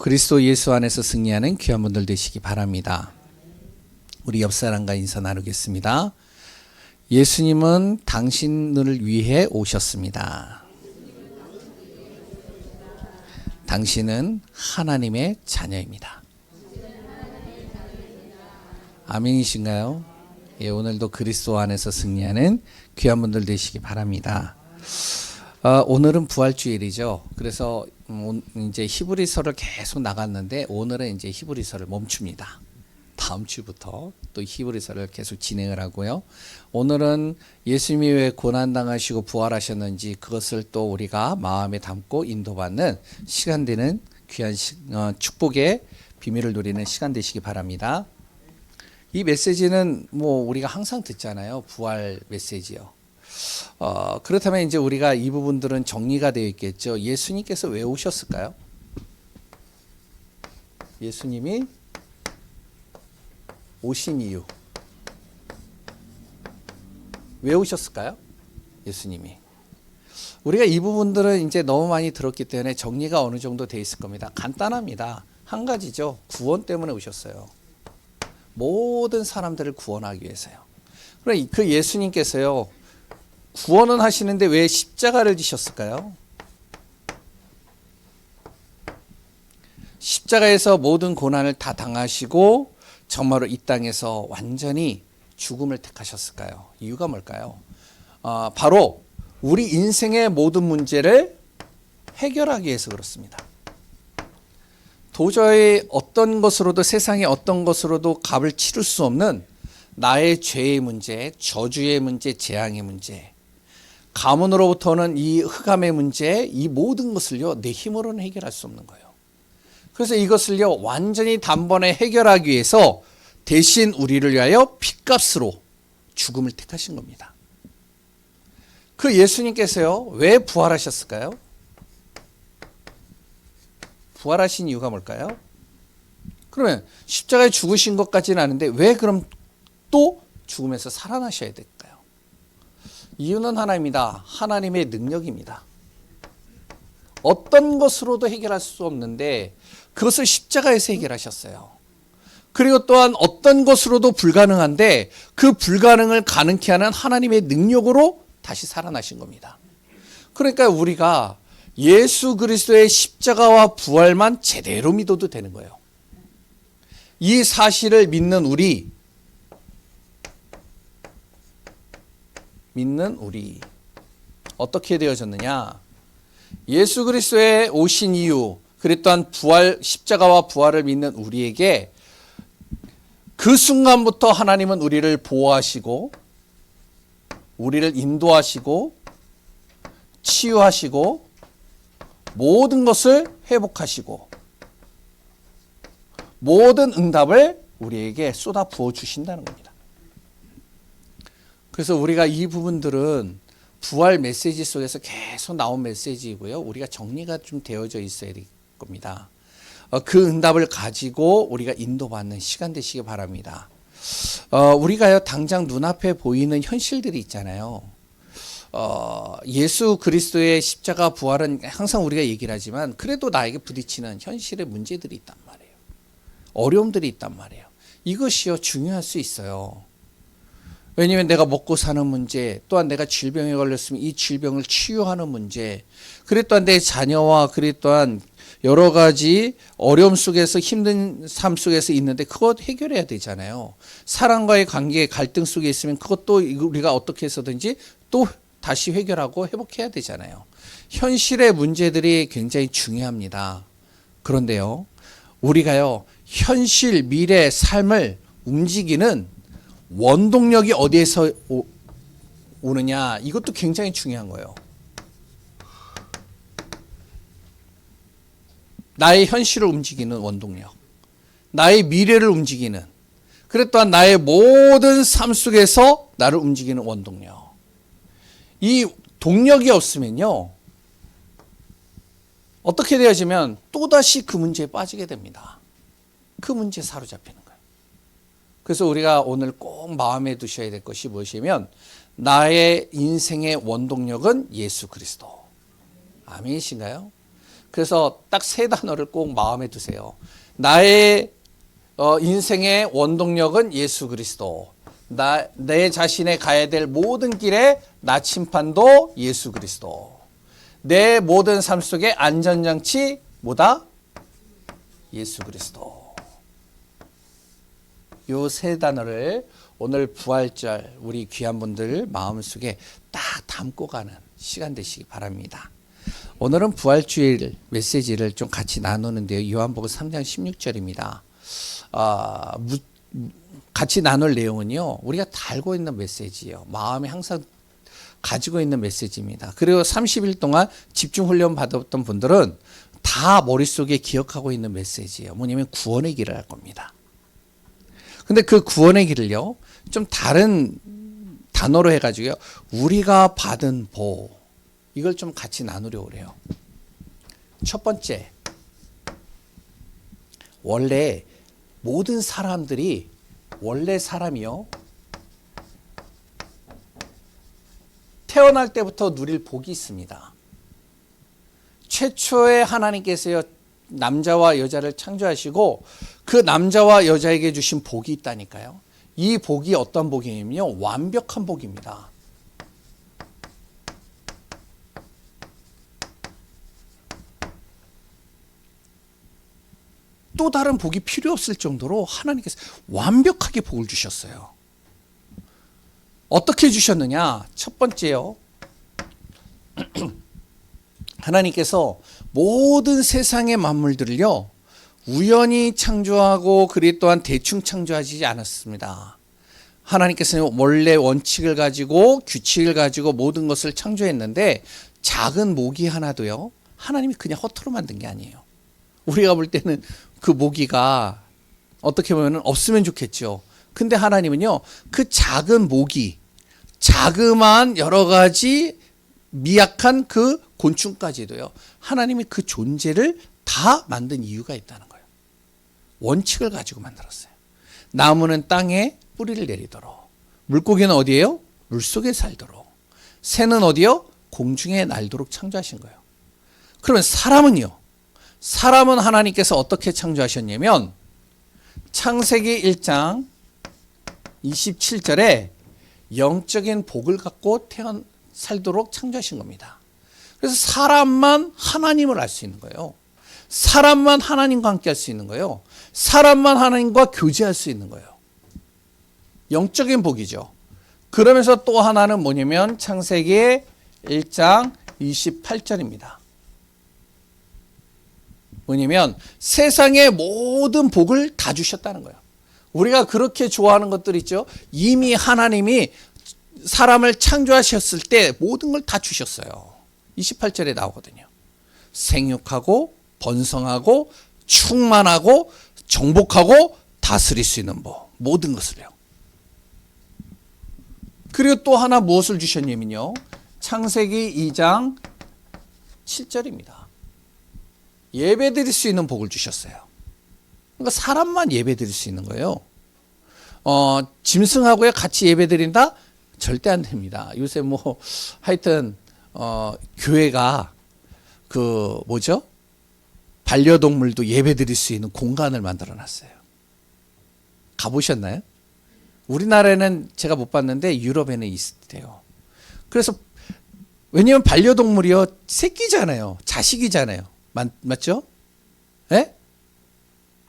그리스도 예수 안에서 승리하는 귀한 분들 되시기 바랍니다. 우리 옆 사람과 인사 나누겠습니다. 예수님은 당신을 위해 오셨습니다. 당신은 하나님의 자녀입니다. 아멘이신가요? 예, 오늘도 그리스도 안에서 승리하는 귀한 분들 되시기 바랍니다. 오늘은 부활주일이죠. 그래서 이제 히브리서를 계속 나갔는데 오늘은 이제 히브리서를 멈춥니다. 다음 주부터 또 히브리서를 계속 진행을 하고요. 오늘은 예수님이 왜 고난당하시고 부활하셨는지 그것을 또 우리가 마음에 담고 인도받는 시간 되는 귀한 축복의 비밀을 누리는 시간 되시기 바랍니다. 이 메시지는 뭐 우리가 항상 듣잖아요. 부활 메시지요. 그렇다면 이제 우리가 이 부분들은 정리가 되어 있겠죠. 예수님께서 왜 오셨을까요? 예수님이 오신 이유. 왜 오셨을까요? 예수님이. 우리가 이 부분들은 이제 너무 많이 들었기 때문에 정리가 어느 정도 되어 있을 겁니다. 간단합니다. 한 가지죠. 구원 때문에 오셨어요. 모든 사람들을 구원하기 위해서요. 그럼 그 예수님께서요. 구원은 하시는데 왜 십자가를 지셨을까요? 십자가에서 모든 고난을 다 당하시고 정말로 이 땅에서 완전히 죽음을 택하셨을까요? 이유가 뭘까요? 바로 우리 인생의 모든 문제를 해결하기 위해서 그렇습니다. 도저히 어떤 것으로도 세상의 어떤 것으로도 값을 치를 수 없는 나의 죄의 문제, 저주의 문제, 재앙의 문제, 가문으로부터는 이 흑암의 문제, 이 모든 것을요 내 힘으로는 해결할 수 없는 거예요. 그래서 이것을요 완전히 단번에 해결하기 위해서 대신 우리를 위하여 핏값으로 죽음을 택하신 겁니다. 그 예수님께서요 왜 부활하셨을까요? 부활하신 이유가 뭘까요? 그러면 십자가에 죽으신 것까지는 아는데 왜 그럼 또 죽음에서 살아나셔야 될까요? 이유는 하나입니다. 하나님의 능력입니다. 어떤 것으로도 해결할 수 없는데 그것을 십자가에서 해결하셨어요. 그리고 또한 어떤 것으로도 불가능한데 그 불가능을 가능케 하는 하나님의 능력으로 다시 살아나신 겁니다. 그러니까 우리가 예수 그리스도의 십자가와 부활만 제대로 믿어도 되는 거예요. 이 사실을 믿는 우리 어떻게 되어졌느냐? 예수 그리스도의 오신 이유, 그리고 또한 십자가와 부활을 믿는 우리에게 그 순간부터 하나님은 우리를 보호하시고 우리를 인도하시고 치유하시고 모든 것을 회복하시고 모든 응답을 우리에게 쏟아 부어 주신다는 겁니다. 그래서 우리가 이 부분들은 부활 메시지 속에서 계속 나온 메시지이고요. 우리가 정리가 좀 되어져 있어야 될 겁니다. 그 응답을 가지고 우리가 인도받는 시간 되시기 바랍니다. 우리가요 당장 눈앞에 보이는 현실들이 있잖아요. 예수 그리스도의 십자가 부활은 항상 우리가 얘기를 하지만 그래도 나에게 부딪히는 현실의 문제들이 있단 말이에요. 어려움들이 있단 말이에요. 이것이요 중요할 수 있어요. 왜냐하면 내가 먹고 사는 문제, 또한 내가 질병에 걸렸으면 이 질병을 치유하는 문제, 그리고 또한 내 자녀와 그리고 또한 여러 가지 어려움 속에서 힘든 삶 속에서 있는데 그것 해결해야 되잖아요. 사람과의 관계 갈등 속에 있으면 그것도 우리가 어떻게 해서든지 또 다시 해결하고 회복해야 되잖아요. 현실의 문제들이 굉장히 중요합니다. 그런데요, 우리가요 현실, 미래, 삶을 움직이는 원동력이 어디에서 오느냐, 이것도 굉장히 중요한 거예요. 나의 현실을 움직이는 원동력, 나의 미래를 움직이는, 그리고 또한 나의 모든 삶 속에서 나를 움직이는 원동력. 이 동력이 없으면요 어떻게 되어지면 또다시 그 문제에 빠지게 됩니다. 그 문제에 사로잡히는 거예요. 그래서 우리가 오늘 꼭 마음에 두셔야 될 것이 무엇이냐면 나의 인생의 원동력은 예수 그리스도. 아멘이신가요? 그래서 딱 세 단어를 꼭 마음에 두세요. 나의 인생의 원동력은 예수 그리스도. 내 자신의 가야 될 모든 길의 나침판도 예수 그리스도. 내 모든 삶 속의 안전장치 뭐다? 예수 그리스도. 요 세 단어를 오늘 부활절 우리 귀한 분들 마음속에 딱 담고 가는 시간 되시기 바랍니다. 오늘은 부활주일 메시지를 좀 같이 나누는데요. 요한복음 3장 16절입니다. 같이 나눌 내용은요. 우리가 다 알고 있는 메시지예요. 마음에 항상 가지고 있는 메시지입니다. 그리고 30일 동안 집중훈련 받았던 분들은 다 머릿속에 기억하고 있는 메시지예요. 뭐냐면 구원의 길을 할 겁니다. 근데 그 구원의 길을요. 좀 다른 단어로 해가지고요. 우리가 받은 보 이걸 좀 같이 나누려고 그래요. 첫 번째, 원래 모든 사람들이 원래 사람이요. 태어날 때부터 누릴 복이 있습니다. 최초에 하나님께서요. 남자와 여자를 창조하시고 그 남자와 여자에게 주신 복이 있다니까요. 이 복이 어떤 복이냐면요. 완벽한 복입니다. 또 다른 복이 필요 없을 정도로 하나님께서 완벽하게 복을 주셨어요. 어떻게 주셨느냐? 첫 번째요. 하나님께서 모든 세상의 만물들을요. 우연히 창조하고 그리 또한 대충 창조하지 않았습니다. 하나님께서는 원래 원칙을 가지고 규칙을 가지고 모든 것을 창조했는데 작은 모기 하나도요. 하나님이 그냥 허투루 만든 게 아니에요. 우리가 볼 때는 그 모기가 어떻게 보면 없으면 좋겠죠. 근데 하나님은요. 그 작은 모기, 자그마한 여러 가지 미약한 그 곤충까지도요. 하나님이 그 존재를 다 만든 이유가 있다는 거예요. 원칙을 가지고 만들었어요. 나무는 땅에 뿌리를 내리도록. 물고기는 어디예요? 물속에 살도록. 새는 어디요? 공중에 날도록 창조하신 거예요. 그러면 사람은요? 사람은 하나님께서 어떻게 창조하셨냐면 창세기 1장 27절에 영적인 복을 갖고 살도록 창조하신 겁니다. 그래서 사람만 하나님을 알 수 있는 거예요. 사람만 하나님과 함께 할 수 있는 거예요. 사람만 하나님과 교제할 수 있는 거예요. 영적인 복이죠. 그러면서 또 하나는 뭐냐면 창세기 1장 28절입니다. 뭐냐면 세상의 모든 복을 다 주셨다는 거예요. 우리가 그렇게 좋아하는 것들 있죠. 이미 하나님이 사람을 창조하셨을 때 모든 걸 다 주셨어요. 28절에 나오거든요. 생육하고 번성하고 충만하고 정복하고 다스릴 수 있는 법. 모든 것을요. 그리고 또 하나 무엇을 주셨냐면요. 창세기 2장 7절입니다. 예배 드릴 수 있는 복을 주셨어요. 그러니까 사람만 예배 드릴 수 있는 거예요. 짐승하고요 같이 예배 드린다? 절대 안 됩니다. 요새 뭐 하여튼 교회가 그 뭐죠? 반려동물도 예배 드릴 수 있는 공간을 만들어 놨어요. 가보셨나요? 우리나라에는 제가 못 봤는데 유럽에는 있대요. 그래서 왜냐하면 반려동물이요 새끼잖아요. 자식이잖아요. 맞죠? 예?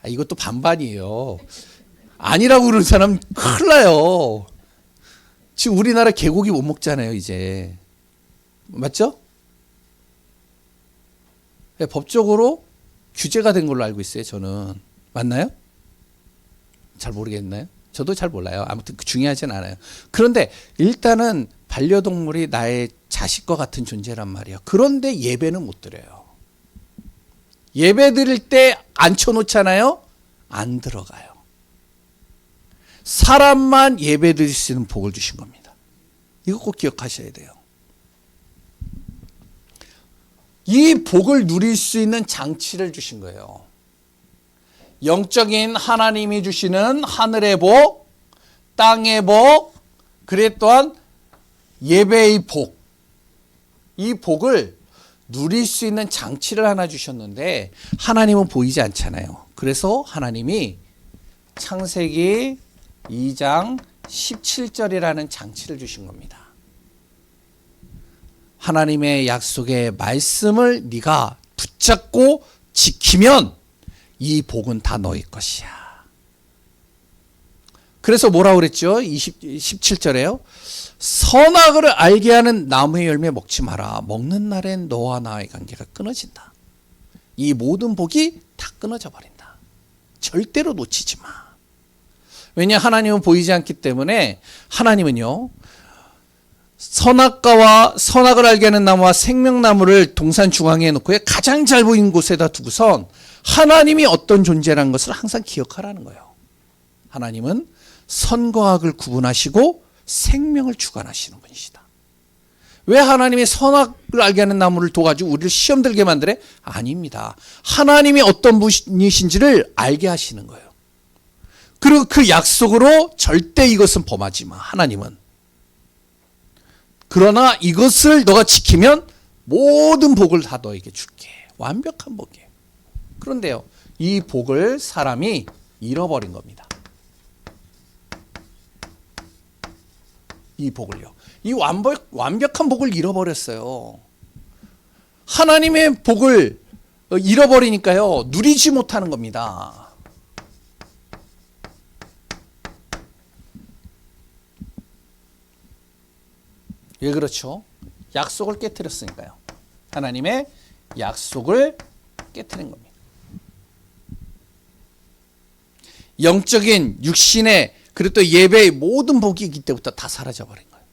이것도 반반이에요. 아니라고 그러는 사람 큰일 나요. 지금 우리나라 개고기 못 먹잖아요, 이제. 맞죠? 네, 법적으로 규제가 된 걸로 알고 있어요, 저는. 맞나요? 잘 모르겠나요? 저도 잘 몰라요. 아무튼 중요하진 않아요. 그런데 일단은 반려동물이 나의 자식과 같은 존재란 말이에요. 그런데 예배는 못 드려요. 예배 드릴 때 앉혀놓잖아요? 안 들어가요. 사람만 예배 드릴 수 있는 복을 주신 겁니다. 이거 꼭 기억하셔야 돼요. 이 복을 누릴 수 있는 장치를 주신 거예요. 영적인 하나님이 주시는 하늘의 복, 땅의 복, 그래 또한 예배의 복. 이 복을 누릴 수 있는 장치를 하나 주셨는데 하나님은 보이지 않잖아요. 그래서 하나님이 창세기 2장 17절이라는 장치를 주신 겁니다. 하나님의 약속의 말씀을 네가 붙잡고 지키면 이 복은 다 너의 것이야. 그래서 뭐라고 그랬죠? 17절에요. 선악을 알게 하는 나무의 열매 먹지 마라. 먹는 날엔 너와 나의 관계가 끊어진다. 이 모든 복이 다 끊어져 버린다. 절대로 놓치지 마. 왜냐, 하나님은 보이지 않기 때문에 하나님은요, 선악을 알게 하는 나무와 생명나무를 동산 중앙에 놓고 가장 잘 보이는 곳에다 두고선 하나님이 어떤 존재라는 것을 항상 기억하라는 거예요. 하나님은 선과 악을 구분하시고 생명을 주관하시는 분이시다. 왜 하나님이 선악을 알게 하는 나무를 둬가지고 우리를 시험 들게 만드래? 아닙니다. 하나님이 어떤 분이신지를 알게 하시는 거예요. 그리고 그 약속으로 절대 이것은 범하지 마. 하나님은. 그러나 이것을 너가 지키면 모든 복을 다 너에게 줄게. 완벽한 복이에요. 그런데요, 이 복을 사람이 잃어버린 겁니다. 이 복을요. 이 완벽한 복을 잃어버렸어요. 하나님의 복을 잃어버리니까요, 누리지 못하는 겁니다. 왜 그렇죠? 약속을 깨트렸으니까요. 하나님의 약속을 깨트린 겁니다. 영적인 육신의 그리고 또 예배의 모든 복이 이때부터 다 사라져버린 거예요.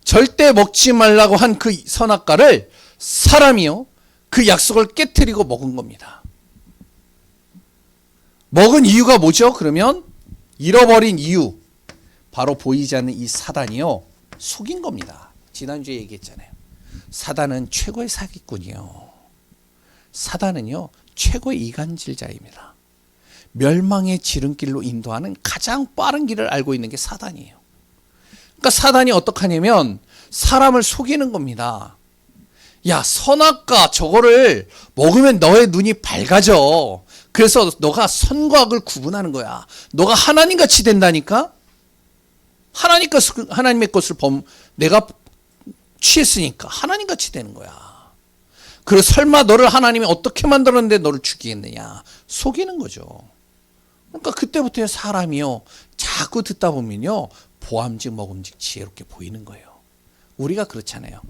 절대 먹지 말라고 한 그 선악과를 사람이요, 그 약속을 깨트리고 먹은 겁니다. 먹은 이유가 뭐죠? 그러면 잃어버린 이유, 바로 보이지 않는 이 사단이요, 속인 겁니다. 지난주에 얘기했잖아요. 사단은 최고의 사기꾼이요. 사단은요, 최고의 이간질자입니다. 멸망의 지름길로 인도하는 가장 빠른 길을 알고 있는 게 사단이에요. 그러니까 사단이 어떻게 하냐면 사람을 속이는 겁니다. 야, 선악과 저거를 먹으면 너의 눈이 밝아져. 그래서 너가 선과 악을 구분하는 거야. 너가 하나님같이 된다니까? 하나님의 것을 내가 취했으니까 하나님같이 되는 거야. 그리고 설마 너를 하나님이 어떻게 만들었는데 너를 죽이겠느냐? 속이는 거죠. 그러니까 그때부터 사람이요, 자꾸 듣다 보면요, 보암직 먹음직 지혜롭게 보이는 거예요. 우리가 그렇잖아요.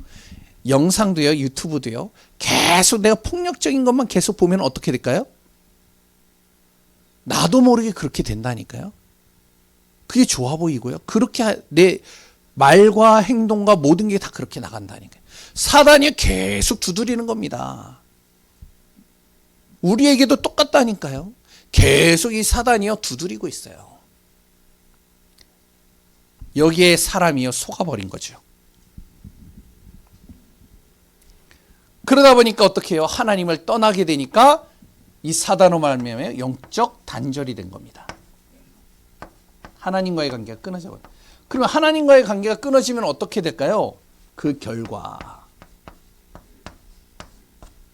영상도요, 유튜브도요, 계속 내가 폭력적인 것만 계속 보면 어떻게 될까요? 나도 모르게 그렇게 된다니까요. 그게 좋아 보이고요. 그렇게 내 말과 행동과 모든 게 다 그렇게 나간다니까요. 사단이 계속 두드리는 겁니다. 우리에게도 똑같다니까요. 계속 이 사단이요, 두드리고 있어요. 여기에 사람이요, 속아버린 거죠. 그러다 보니까 어떻게 해요? 하나님을 떠나게 되니까 이 사단으로 말미암아 영적 단절이 된 겁니다. 하나님과의 관계가 끊어져 버려요. 그러면 하나님과의 관계가 끊어지면 어떻게 될까요? 그 결과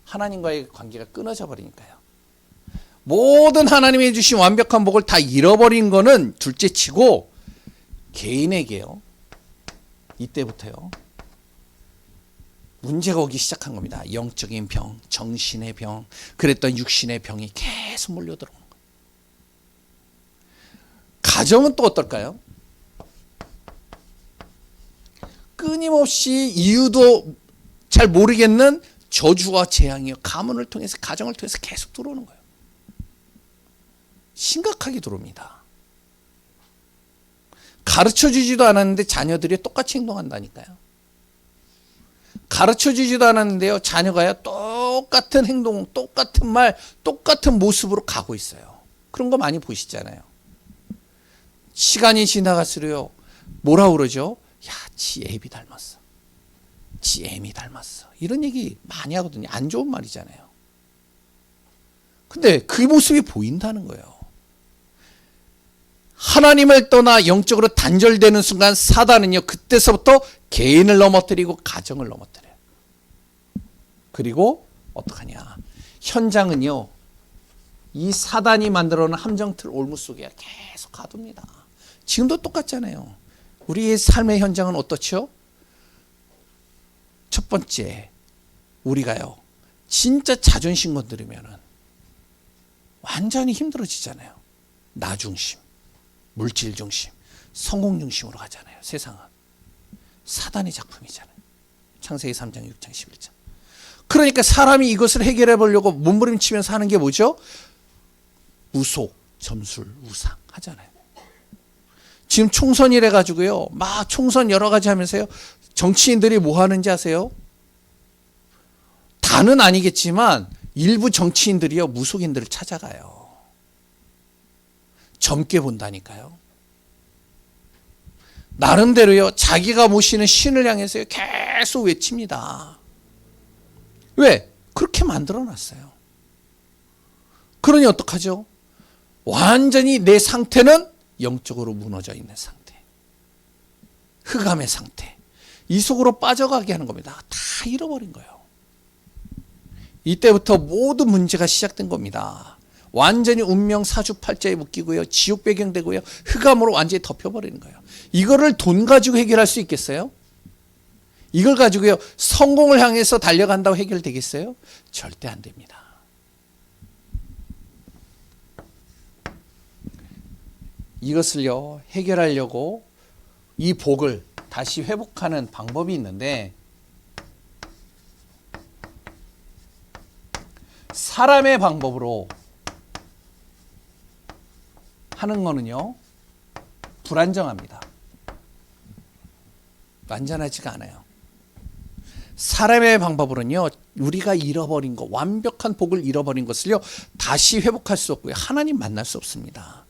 하나님과의 관계가 끊어져 버리니까요. 모든 하나님이 주신 완벽한 복을 다 잃어버린 거는 둘째치고 개인에게요, 이때부터요, 문제가 오기 시작한 겁니다. 영적인 병, 정신의 병, 그랬던 육신의 병이 계속 몰려들어오는 거예요. 가정은 또 어떨까요? 끊임없이 이유도 잘 모르겠는 저주와 재앙이요, 가문을 통해서, 가정을 통해서 계속 들어오는 거예요. 심각하게 들어옵니다. 가르쳐주지도 않았는데 자녀들이 똑같이 행동한다니까요. 가르쳐주지도 않았는데요, 자녀가요, 똑같은 행동, 똑같은 말, 똑같은 모습으로 가고 있어요. 그런 거 많이 보시잖아요. 시간이 지나갈수록요, 뭐라 그러죠? 야, 지 애비 닮았어. 지 애미 닮았어. 이런 얘기 많이 하거든요. 안 좋은 말이잖아요. 근데 그 모습이 보인다는 거예요. 하나님을 떠나 영적으로 단절되는 순간 사단은요, 그때서부터 개인을 넘어뜨리고 가정을 넘어뜨려요. 그리고 어떡하냐. 현장은요, 이 사단이 만들어 놓은 함정틀 올무 속에 계속 가둡니다. 지금도 똑같잖아요. 우리의 삶의 현장은 어떻죠? 첫 번째, 우리가요, 진짜 자존심 건드리면은 완전히 힘들어지잖아요. 나 중심, 물질 중심, 성공 중심으로 가잖아요. 세상은 사단의 작품이잖아요. 창세기 3장, 6장, 11장. 그러니까 사람이 이것을 해결해 보려고 몸부림치면서 하는 게 뭐죠? 우속, 점술, 우상 하잖아요. 지금 총선이래 가지고요, 막 총선 여러 가지 하면서요, 정치인들이 뭐 하는지 아세요? 다는 아니겠지만 일부 정치인들이요, 무속인들을 찾아가요. 젊게 본다니까요. 나름대로요, 자기가 모시는 신을 향해서요, 계속 외칩니다. 왜? 그렇게 만들어 놨어요. 그러니 어떡하죠? 완전히 내 상태는 영적으로 무너져 있는 상태, 흑암의 상태, 이 속으로 빠져가게 하는 겁니다. 다 잃어버린 거예요. 이때부터 모든 문제가 시작된 겁니다. 완전히 운명 사주팔자에 묶이고요, 지옥 배경되고요, 흑암으로 완전히 덮여버리는 거예요. 이거를 돈 가지고 해결할 수 있겠어요? 이걸 가지고요, 성공을 향해서 달려간다고 해결되겠어요? 절대 안 됩니다. 이것을요, 해결하려고 이 복을 다시 회복하는 방법이 있는데, 사람의 방법으로 하는 거는요, 불안정합니다. 완전하지가 않아요. 사람의 방법으로는요, 우리가 잃어버린 것, 완벽한 복을 잃어버린 것을요, 다시 회복할 수 없고요, 하나님 만날 수 없습니다.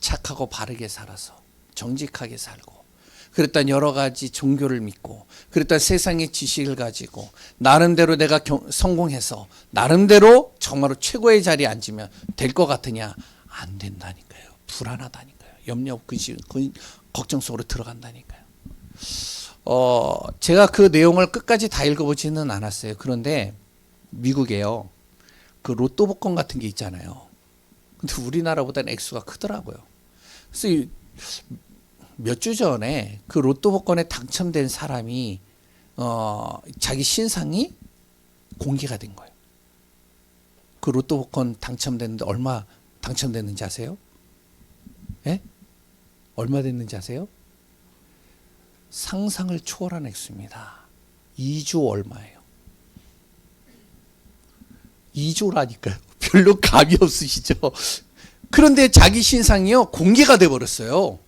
착하고 바르게 살아서 정직하게 살고, 그랬던 여러 가지 종교를 믿고, 그랬던 세상의 지식을 가지고 나름대로 내가 성공해서 나름대로 정말로 최고의 자리에 앉으면 될 것 같으냐? 안 된다니까요. 불안하다니까요. 염려, 걱정 속으로 들어간다니까요. 제가 그 내용을 끝까지 다 읽어보지는 않았어요. 그런데 미국에요, 그 로또 복권 같은 게 있잖아요. 근데 우리나라보다는 액수가 크더라고요. 그래서 몇 주 전에 그 로또 복권에 당첨된 사람이 자기 신상이 공개가 된 거예요. 그 로또 복권 당첨됐는데 얼마 당첨됐는지 아세요? 예? 얼마 됐는지 아세요? 상상을 초월한 액수입니다. 2조 얼마예요? 2조라니까요. 별로 감이 없으시죠? 그런데 자기 신상이요, 공개가 돼버렸어요.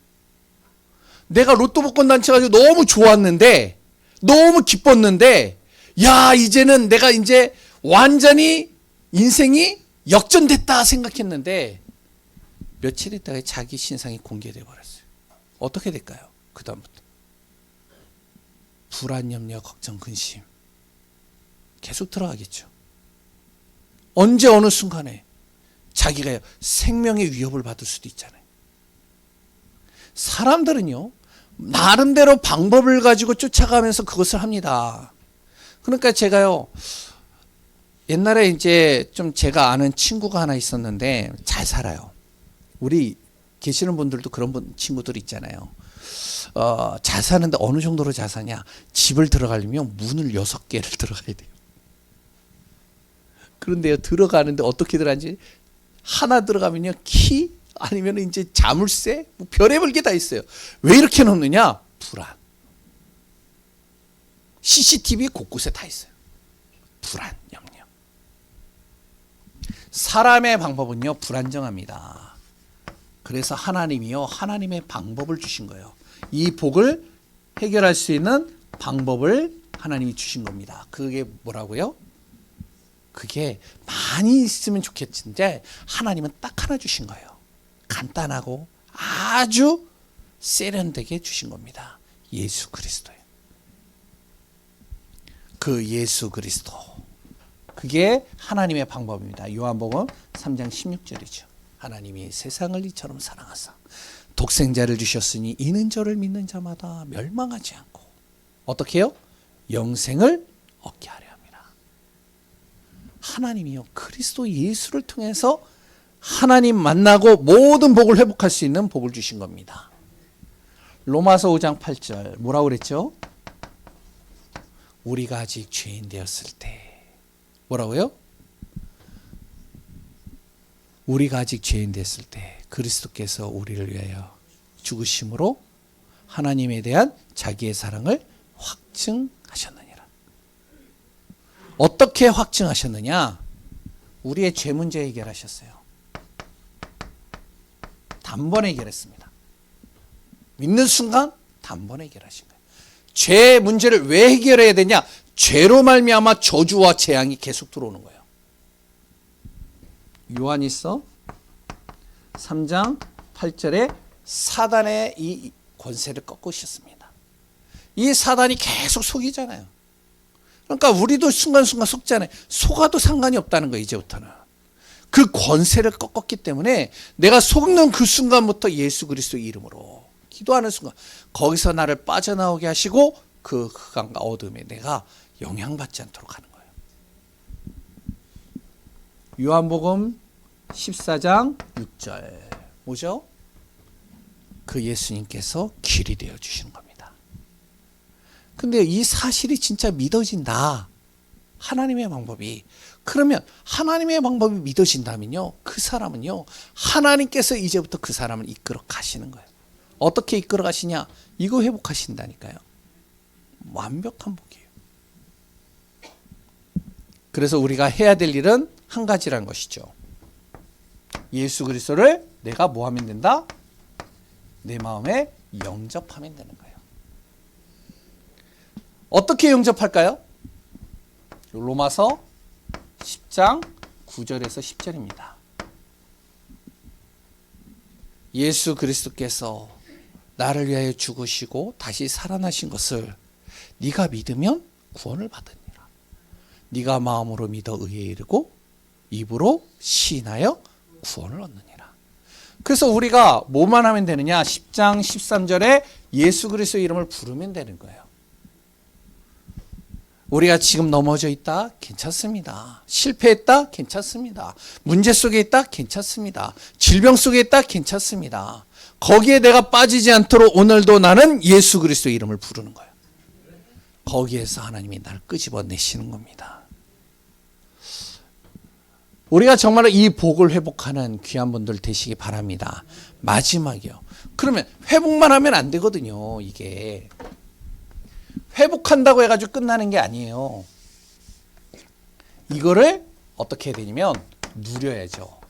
내가 로또 복권 당첨해가지고 너무 좋았는데, 너무 기뻤는데, 야, 이제는 내가 이제 완전히 인생이 역전됐다 생각했는데, 며칠 있다가 자기 신상이 공개돼 버렸어요. 어떻게 될까요? 그 다음부터 불안, 염려, 걱정, 근심 계속 들어가겠죠. 언제 어느 순간에 자기가 생명의 위협을 받을 수도 있잖아요. 사람들은요, 나름대로 방법을 가지고 쫓아가면서 그것을 합니다. 그러니까 제가요, 옛날에 이제 좀 제가 아는 친구가 하나 있었는데 잘 살아요. 우리 계시는 분들도 그런 친구들 있잖아요. 잘 사는데 어느 정도로 잘 사냐? 집을 들어가려면 문을 6개를 들어가야 돼요. 그런데요, 들어가는데 어떻게 들어가는지, 하나 들어가면요, 키, 아니면 이제 자물쇠, 뭐 별의별 게 다 있어요. 왜 이렇게 넣느냐? 불안. CCTV 곳곳에 다 있어요. 불안, 염려. 사람의 방법은요, 불안정합니다. 그래서 하나님이요, 하나님의 방법을 주신 거예요. 이 복을 해결할 수 있는 방법을 하나님이 주신 겁니다. 그게 뭐라고요? 그게 많이 있으면 좋겠는데 하나님은 딱 하나 주신 거예요. 간단하고 아주 세련되게 주신 겁니다. 예수 그리스도예요. 그 예수 그리스도, 그게 하나님의 방법입니다. 요한복음 3장 16절이죠. 하나님이 세상을 이처럼 사랑하사 독생자를 주셨으니 이는 저를 믿는 자마다 멸망하지 않고 어떻게 해요? 영생을 얻게 하려 합니다. 하나님이요, 그리스도 예수를 통해서 하나님 만나고 모든 복을 회복할 수 있는 복을 주신 겁니다. 로마서 5장 8절 뭐라고 그랬죠? 우리가 아직 죄인 되었을 때 뭐라고요? 우리가 아직 죄인 됐을 때 그리스도께서 우리를 위하여 죽으심으로 하나님에 대한 자기의 사랑을 확증하셨느니라. 어떻게 확증하셨느냐? 우리의 죄 문제 해결하셨어요. 단번에 해결했습니다. 믿는 순간 단번에 해결하신 거예요. 죄 문제를 왜 해결해야 되냐? 죄로 말미암아 저주와 재앙이 계속 들어오는 거예요. 요한일서 3장 8절에 사단의 이 권세를 꺾으셨습니다. 이 사단이 계속 속이잖아요. 그러니까 우리도 순간순간 속잖아요. 속아도 상관이 없다는 거예요. 이제부터는. 그 권세를 꺾었기 때문에 내가 속는 그 순간부터 예수 그리스도 이름으로 기도하는 순간 거기서 나를 빠져나오게 하시고 그 흑암과 어둠에 내가 영향받지 않도록 하는 거예요. 요한복음 14장 6절 뭐죠? 그 예수님께서 길이 되어 주시는 겁니다. 근데 이 사실이 진짜 믿어진다. 하나님의 방법이. 그러면 하나님의 방법이 믿어진다면요, 그 사람은요, 하나님께서 이제부터 그 사람을 이끌어 가시는 거예요. 어떻게 이끌어 가시냐? 이거 회복하신다니까요. 완벽한 복이에요. 그래서 우리가 해야 될 일은 한 가지라는 것이죠. 예수 그리스도를 내가 뭐 하면 된다? 내 마음에 영접하면 되는 거예요. 어떻게 영접할까요? 로마서 10장 9절에서 10절입니다. 예수 그리스도께서 나를 위하여 죽으시고 다시 살아나신 것을 네가 믿으면 구원을 받으니라. 네가 마음으로 믿어 의에 이르고 입으로 시인하여 구원을 얻느니라. 그래서 우리가 뭐만 하면 되느냐? 10장 13절에 예수 그리스도 이름을 부르면 되는 거예요. 우리가 지금 넘어져 있다? 괜찮습니다. 실패했다? 괜찮습니다. 문제 속에 있다? 괜찮습니다. 질병 속에 있다? 괜찮습니다. 거기에 내가 빠지지 않도록 오늘도 나는 예수 그리스도 이름을 부르는 거예요. 거기에서 하나님이 나를 끄집어내시는 겁니다. 우리가 정말로 이 복을 회복하는 귀한 분들 되시기 바랍니다. 마지막이요. 그러면 회복만 하면 안 되거든요. 이게 회복한다고 해가지고 끝나는 게 아니에요. 이거를 어떻게 해야 되냐면 누려야죠.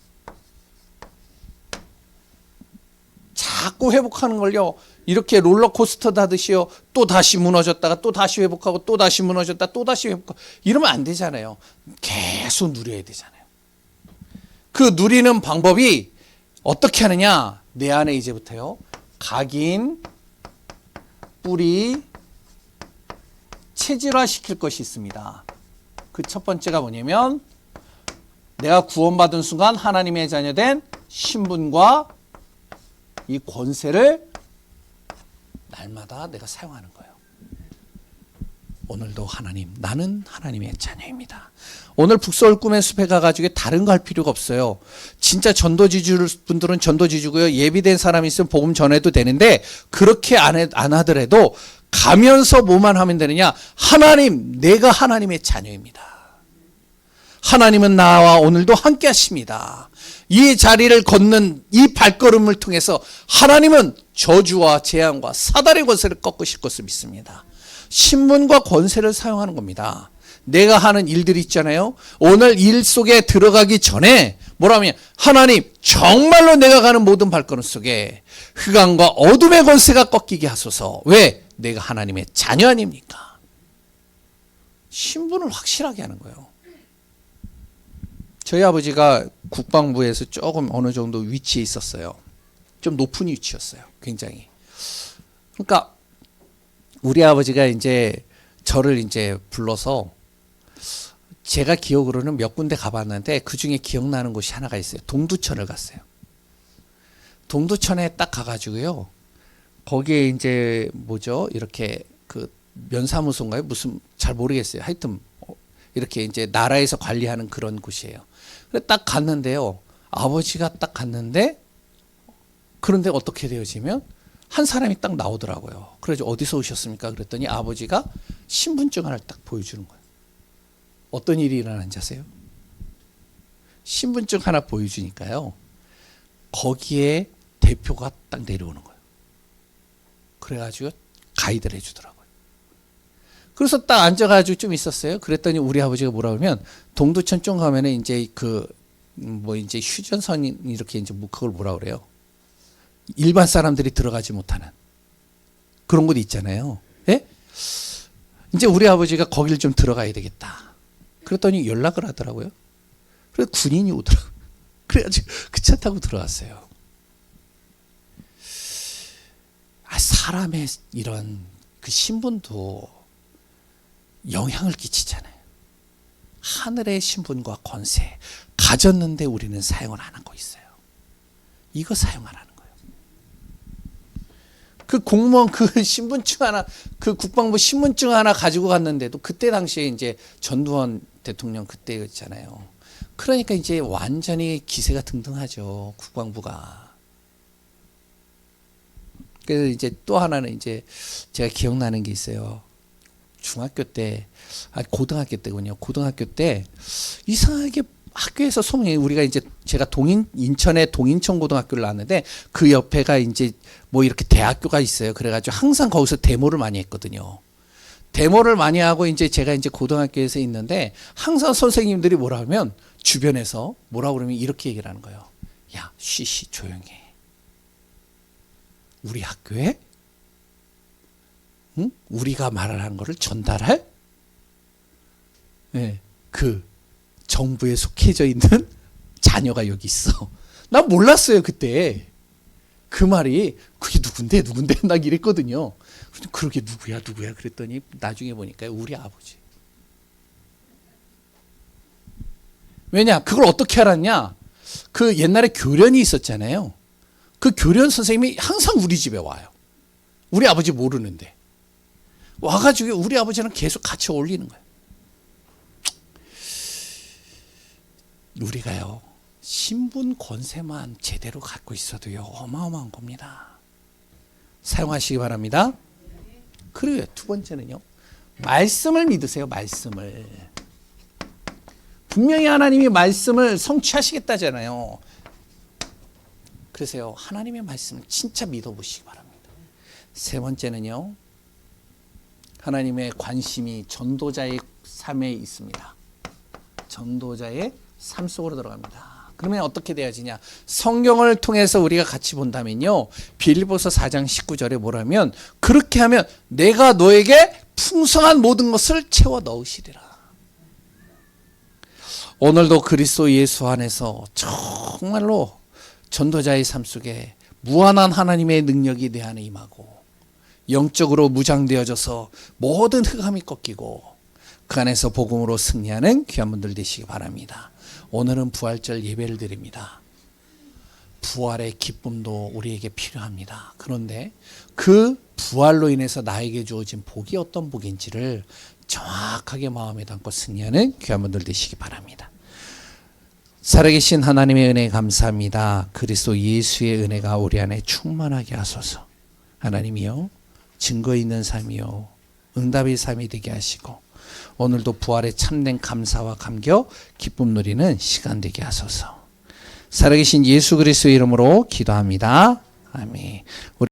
자꾸 회복하는 걸요, 이렇게 롤러코스터 타듯이요, 또 다시 무너졌다가 또 다시 회복하고 또 다시 무너졌다 또 다시 회복하고 이러면 안 되잖아요. 계속 누려야 되잖아요. 그 누리는 방법이 어떻게 하느냐? 내 안에 이제부터요, 각인, 뿌리, 체질화 시킬 것이 있습니다. 그 첫 번째가 뭐냐면 내가 구원받은 순간 하나님의 자녀된 신분과 이 권세를 날마다 내가 사용하는 거예요. 오늘도 하나님, 나는 하나님의 자녀입니다. 오늘 북서울 꿈의 숲에 가가지고 다른 거 할 필요가 없어요. 진짜 전도지주 분들은 전도지주고요. 예비된 사람이 있으면 복음 전해도 되는데 그렇게 안 하더라도 가면서 뭐만 하면 되느냐? 하나님, 내가 하나님의 자녀입니다. 하나님은 나와 오늘도 함께 하십니다. 이 자리를 걷는 이 발걸음을 통해서 하나님은 저주와 재앙과 사단의 권세를 꺾으실 것을 믿습니다. 신분과 권세를 사용하는 겁니다. 내가 하는 일들이 있잖아요. 오늘 일 속에 들어가기 전에 뭐라면 하나님, 정말로 내가 가는 모든 발걸음 속에 흑암과 어둠의 권세가 꺾이게 하소서. 왜? 내가 하나님의 자녀 아닙니까? 신분을 확실하게 하는 거예요. 저희 아버지가 국방부에서 조금 어느 정도 위치에 있었어요. 좀 높은 위치였어요. 굉장히. 그러니까 우리 아버지가 이제 저를 이제 불러서 제가 기억으로는 몇 군데 가봤는데 그 중에 기억나는 곳이 하나가 있어요. 동두천을 갔어요. 동두천에 딱 가가지고요. 거기에 이제 뭐죠? 이렇게 그 면사무소인가요? 무슨 잘 모르겠어요. 하여튼 이렇게 이제 나라에서 관리하는 그런 곳이에요. 그래서 딱 갔는데요. 아버지가 딱 갔는데 그런데 어떻게 되어지면 한 사람이 딱 나오더라고요. 그래서 어디서 오셨습니까? 그랬더니 아버지가 신분증 하나를 딱 보여주는 거예요. 어떤 일이 일어난지 아세요? 신분증 하나 보여주니까요. 거기에 대표가 딱 내려오는 거예요. 그래가지고 가이드를 해주더라고요. 그래서 딱 앉아가지고 좀 있었어요. 그랬더니 우리 아버지가 뭐라 그러면 동두천 쪽 가면은 이제 이제 휴전선 이렇게 이제 그걸 뭐라 그래요? 일반 사람들이 들어가지 못하는 그런 곳 있잖아요. 예? 이제 우리 아버지가 거기를 좀 들어가야 되겠다. 그랬더니 연락을 하더라고요. 그래서 군인이 오더라고요. 그래가지고 그 차 타고 들어갔어요. 사람의 이런 그 신분도 영향을 끼치잖아요. 하늘의 신분과 권세 가졌는데 우리는 사용을 안 하고 있어요. 이거 사용하라는 거예요. 그 공무원 그 신분증 하나, 그 국방부 신분증 하나 가지고 갔는데도 그때 당시에 이제 전두환 대통령 그때였잖아요. 그러니까 이제 완전히 기세가 등등하죠. 국방부가. 그래서 이제 또 하나는 이제 제가 기억나는 게 있어요. 중학교 때, 고등학교 때군요. 고등학교 때 이상하게 학교에서 소문이 우리가 이제 제가 인천의 동인천 고등학교를 나왔는데 그 옆에가 이제 뭐 이렇게 대학교가 있어요. 그래가지고 항상 거기서 데모를 많이 했거든요. 데모를 많이 하고 이제 제가 이제 고등학교에서 있는데 항상 선생님들이 뭐라 하면 주변에서 뭐라 그러면 이렇게 얘기를 하는 거예요. 야, 쉬쉬 조용히 해. 우리 학교에 응? 우리가 말하는 거를 전달할 네, 그 정부에 속해져 있는 자녀가 여기 있어. 난 몰랐어요 그때. 그 말이 그게 누군데 막 이랬거든요. 그러게 누구야 그랬더니 나중에 보니까 우리 아버지. 왜냐 그걸 어떻게 알았냐. 그 옛날에 교련이 있었잖아요. 그 교련 선생님이 항상 우리 집에 와요. 우리 아버지 모르는데 와가지고 우리 아버지랑 계속 같이 어울리는 거예요. 우리가요 신분 권세만 제대로 갖고 있어도요 어마어마한 겁니다. 사용하시기 바랍니다. 그리고 두 번째는요 말씀을 믿으세요. 말씀을 분명히 하나님이 말씀을 성취하시겠다잖아요. 그래서요 하나님의 말씀을 진짜 믿어보시기 바랍니다. 세 번째는요 하나님의 관심이 전도자의 삶에 있습니다. 전도자의 삶 속으로 들어갑니다. 그러면 어떻게 되어지냐? 성경을 통해서 우리가 같이 본다면요. 빌립보서 4장 19절에 뭐라면 그렇게 하면 내가 너에게 풍성한 모든 것을 채워 넣으시리라. 오늘도 그리스도 예수 안에서 정말로 전도자의 삶 속에 무한한 하나님의 능력이 내 안에 임하고 영적으로 무장되어져서 모든 흑암이 꺾이고 그 안에서 복음으로 승리하는 귀한 분들 되시기 바랍니다. 오늘은 부활절 예배를 드립니다. 부활의 기쁨도 우리에게 필요합니다. 그런데 그 부활로 인해서 나에게 주어진 복이 어떤 복인지를 정확하게 마음에 담고 승리하는 귀한 분들 되시기 바랍니다. 살아계신 하나님의 은혜 감사합니다. 그리스도 예수의 은혜가 우리 안에 충만하게 하소서. 하나님이요 증거 있는 삶이요 응답의 삶이 되게 하시고 오늘도 부활에 참된 감사와 감격 기쁨 누리는 시간 되게 하소서. 살아계신 예수 그리스도의 이름으로 기도합니다. 아멘.